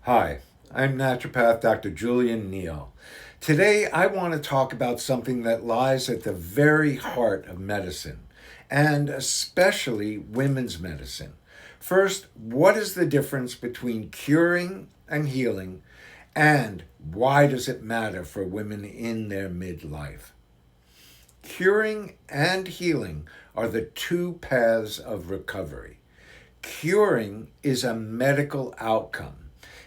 Hi, I'm naturopath Dr. Julian Neal. Today I want to talk about something that lies at the very heart of medicine, and especially women's medicine. First, what is the difference between curing and healing, and why does it matter for women in their midlife? Curing and healing are the two paths of recovery. Curing is a medical outcome.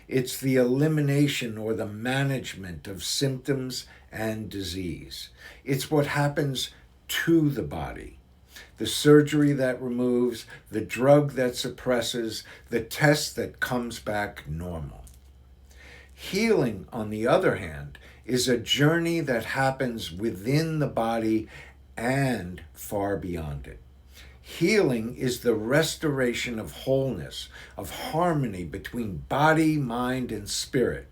It's the elimination or the management of symptoms and disease. It's what happens to the body. The surgery that removes, the drug that suppresses, the test that comes back normal. Healing, on the other hand, is a journey that happens within the body and far beyond it. Healing is the restoration of wholeness, of harmony between body, mind, and spirit.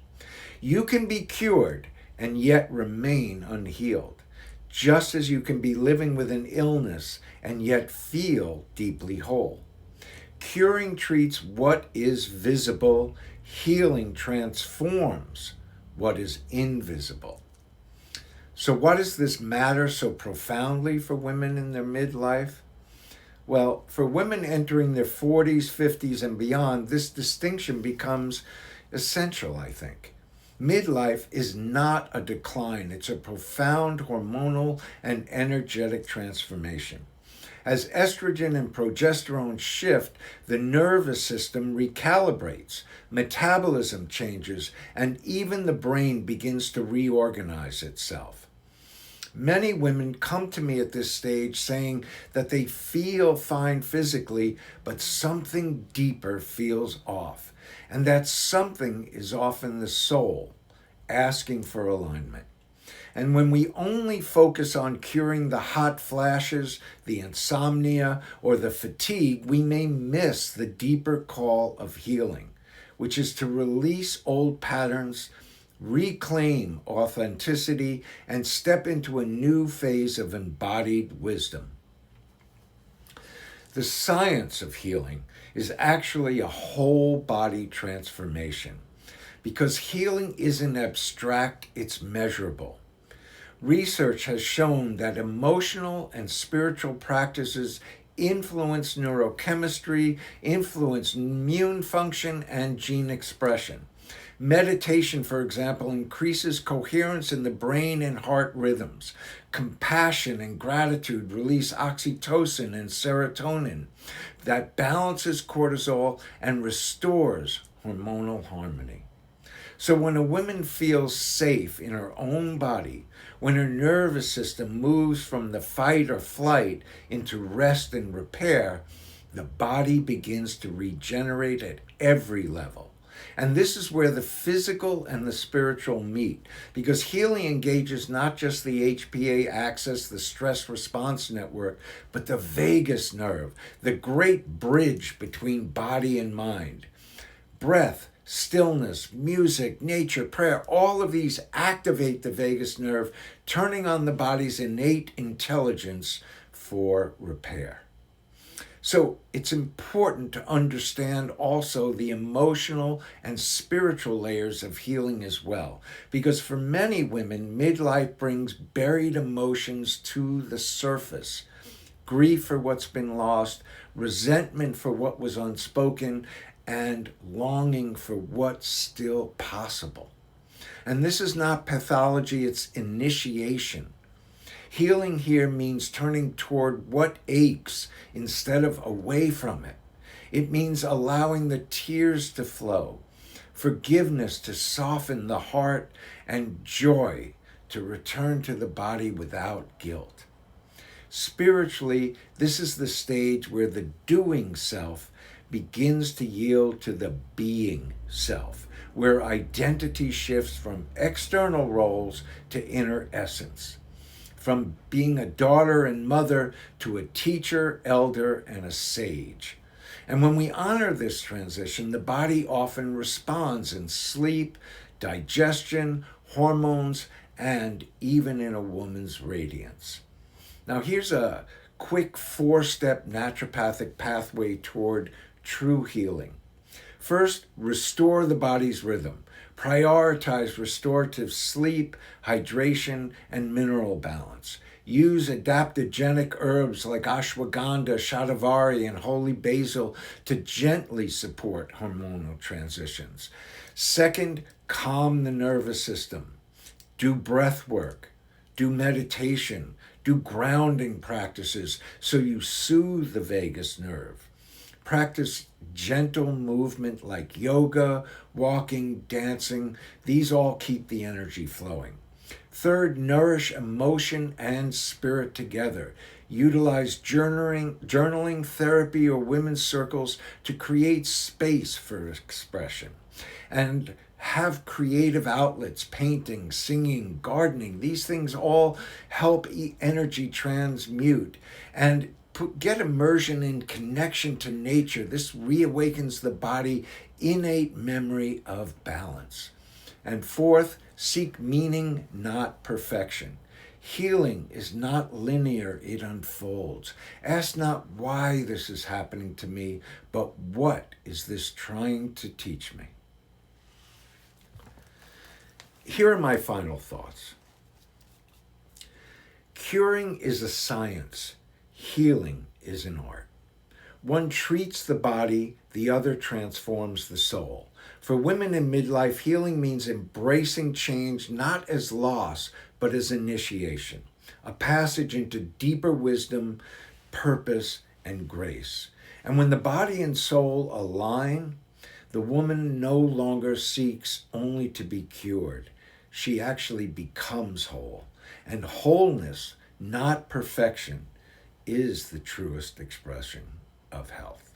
You can be cured and yet remain unhealed, just as you can be living with an illness and yet feel deeply whole. Curing treats what is visible, healing transforms what is invisible. So, why does this matter so profoundly for women in their midlife? Well, for women entering their 40s, 50s, and beyond, this distinction becomes essential, I think. Midlife is not a decline, it's a profound hormonal and energetic transformation. As estrogen and progesterone shift, the nervous system recalibrates, metabolism changes, and even the brain begins to reorganize itself. Many women come to me at this stage saying that they feel fine physically, but something deeper feels off. And that something is often the soul asking for alignment. And when we only focus on curing the hot flashes, the insomnia, or the fatigue, we may miss the deeper call of healing, which is to release old patterns, reclaim authenticity, and step into a new phase of embodied wisdom. The science of healing is actually a whole body transformation, because healing isn't abstract, it's measurable. Research has shown that emotional and spiritual practices influence neurochemistry, influence immune function, and gene expression. Meditation, for example, increases coherence in the brain and heart rhythms. Compassion and gratitude release oxytocin and serotonin that balances cortisol and restores hormonal harmony. So when a woman feels safe in her own body, when her nervous system moves from the fight or flight into rest and repair, the body begins to regenerate at every level. And this is where the physical and the spiritual meet, because healing engages not just the HPA axis, the stress response network, but the vagus nerve, the great bridge between body and mind. Breath, stillness, music, nature, prayer, all of these activate the vagus nerve, turning on the body's innate intelligence for repair. So it's important to understand also the emotional and spiritual layers of healing as well, because for many women, midlife brings buried emotions to the surface. Grief for what's been lost, resentment for what was unspoken, and longing for what's still possible. And this is not pathology, it's initiation. Healing here means turning toward what aches instead of away from it. It means allowing the tears to flow, forgiveness to soften the heart, and joy to return to the body without guilt. Spiritually, this is the stage where the doing self begins to yield to the being self, where identity shifts from external roles to inner essence, from being a daughter and mother to a teacher, elder, and a sage. And when we honor this transition, the body often responds in sleep, digestion, hormones, and even in a woman's radiance. Now, here's a quick 4-step naturopathic pathway toward true healing. First, restore the body's rhythm. Prioritize restorative sleep, hydration, and mineral balance. Use adaptogenic herbs like ashwagandha, shatavari, and holy basil to gently support hormonal transitions. Second, calm the nervous system. Do breath work, do meditation, do grounding practices so you soothe the vagus nerve. Practice gentle movement like yoga, walking, dancing. These all keep the energy flowing. Third, nourish emotion and spirit together. Utilize journaling, therapy, or women's circles to create space for expression. And have creative outlets, painting, singing, gardening. These things all help energy transmute. And get immersion in connection to nature. This reawakens the body innate memory of balance. And fourth, seek meaning, not perfection. Healing is not linear, it unfolds. Ask not why this is happening to me, but what is this trying to teach me? Here are my final thoughts. Curing is a science. Healing is an art. One treats the body, the other transforms the soul. For women in midlife, healing means embracing change not as loss, but as initiation, a passage into deeper wisdom, purpose, and grace. And when the body and soul align, the woman no longer seeks only to be cured. She actually becomes whole. And wholeness, not perfection, is the truest expression of health.